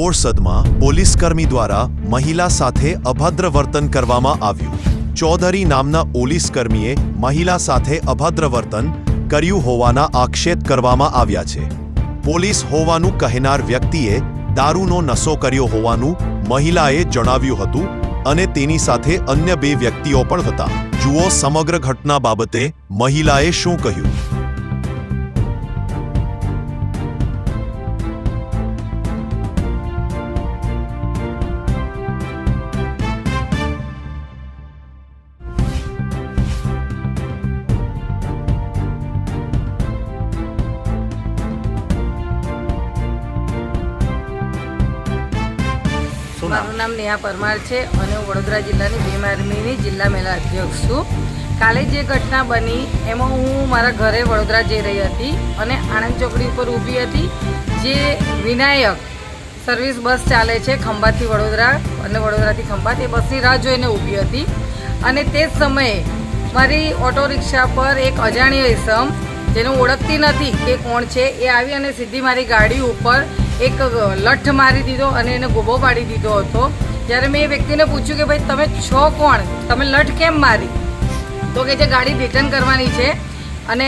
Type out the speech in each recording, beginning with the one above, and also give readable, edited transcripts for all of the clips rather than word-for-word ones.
બોરસદમાં પોલીસકર્મી દ્વારા મહિલા સાથે અભદ્ર વર્તન કરવામાં આવ્યું। ચૌધરી નામના પોલીસકર્મીએ મહિલા સાથે અભદ્ર વર્તન કર્યું હોવાના આક્ષેપ કરવામાં આવ્યા છે। પોલીસ હોવાનું કહેનાર વ્યક્તિએ દારૂનો નશો કર્યો હોવાનું મહિલાએ જણાવ્યું હતું અને તેની સાથે અન્ય 2 વ્યક્તિઓ પણ હતા। જુઓ સમગ્ર ઘટના બાબતે મહિલાએ શું કહ્યું। મારું નામ નેહા પરમાર છે અને હું વડોદરા જિલ્લાની ભીમ આર્મીની જિલ્લા મહિલા અધ્યક્ષ છું। કાલે જે ઘટના બની એમાં હું મારા ઘરે વડોદરા જઈ રહી હતી અને આણંદ ચોકડી ઉપર ઊભી હતી। જે વિનાયક સર્વિસ બસ ચાલે છે ખંભાતથી વડોદરા અને વડોદરાથી ખંભાત, એ બસની રાહ જોઈને ઊભી હતી અને તે જ સમયે મારી ઓટો રિક્ષા પર એક અજાણ્યો ઇસમ, જેને ઓળખતી નથી કે કોણ છે, એ આવી અને સીધી મારી ગાડી ઉપર એક લઠ મારી દીધો અને એને ગોબો પાડી દીધો હતો। જ્યારે મેં એ વ્યક્તિને પૂછ્યું કે ભાઈ તમે છો કોણ, તમે લઠ કેમ મારી, તો કે જે ગાડી રિટર્ન કરવાની છે અને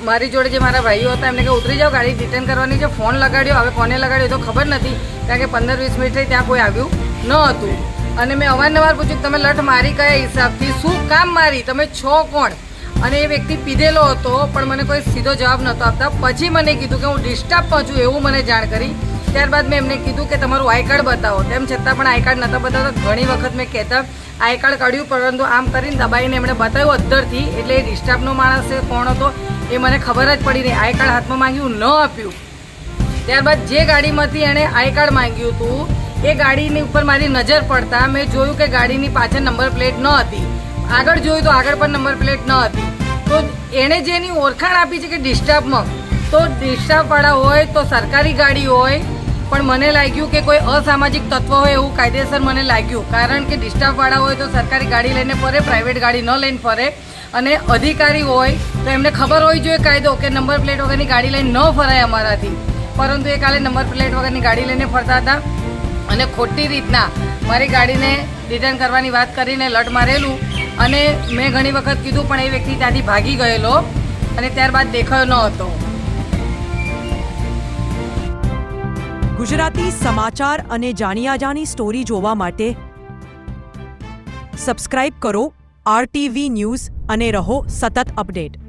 મારી જોડે જે મારા ભાઈઓ હતા એમને કે ઉતરી જાઓ, ગાડી રિટર્ન કરવાની છે। ફોન લગાડ્યો, હવે કોને લગાડ્યો તો ખબર નથી કારણ કે 15-20 મિનિટ થઈ ત્યાં કોઈ આવ્યું ન હતું અને મેં અવારનવાર પૂછ્યું કે તમે લઠ મારી કયા હિસાબથી, શું કામ મારી, તમે છો કોણ। અને એ વ્યક્તિ પીધેલો હતો પણ મને કોઈ સીધો જવાબ નહોતો આપતા। પછી મને કીધું કે હું ડિસ્ટર્બમાં છું એવું મને જાણ કરી। ત્યારબાદ મેં એમને કીધું કે તમારું આઈ કાર્ડ બતાવો, તેમ છતાં પણ આઈ કાર્ડ નહોતા બતાવતા। ઘણી વખત મેં કહેતા આઈ કાર્ડ કાઢ્યું પરંતુ આમ કરીને દબાઈને એમણે બતાવ્યું અંદરથી, એટલે એ ડિસ્ટર્બનો માણસ કોણ હતો એ મને ખબર જ પડી નહીં। આઈ કાર્ડ હાથમાં માંગ્યું, ન આપ્યું। ત્યારબાદ જે ગાડીમાંથી એણે આઈ કાર્ડ માંગ્યું હતું એ ગાડીની ઉપર મારી નજર પડતા મેં જોયું કે ગાડીની પાછળ નંબર પ્લેટ ન હતી, આગળ જોયું તો આગળ પણ નંબર પ્લેટ ન હતી। તો એણે જેની ઓળખાણ આપી છે કે ડિસ્ટર્બમાં, તો ડિસ્ટર્બવાળા હોય તો સરકારી ગાડી હોય, પણ મને લાગ્યું કે કોઈ અસામાજિક તત્વ હોય એવું કાયદેસર મને લાગ્યું, કારણ કે ડિસ્ટર્બવાળા હોય તો સરકારી ગાડી લઈને ફરે, પ્રાઇવેટ ગાડી ન લઈને ફરે। અને અધિકારી હોય તો એમને ખબર હોવી જોઈએ કાયદો કે નંબર પ્લેટ વગરની ગાડી લઈને ન ફરાય અમારાથી, પરંતુ એ કાલે નંબર પ્લેટ વગરની ગાડી લઈને ફરતા હતા અને ખોટી રીતના મારી ગાડીને રિટર્ન કરવાની વાત કરીને લટ મારેલું। અને મેં ઘણી વખત કીધું પણ એ વ્યક્તિ ત્યાંથી ભાગી ગયેલો અને ત્યારબાદ દેખાયો ન હતો। ગુજરાતી સમાચાર અને જાણી સ્ટોરી જોવા માટે સબસ્ક્રાઇબ કરો RTV ન્યૂઝ અને રહો સતત અપડેટ।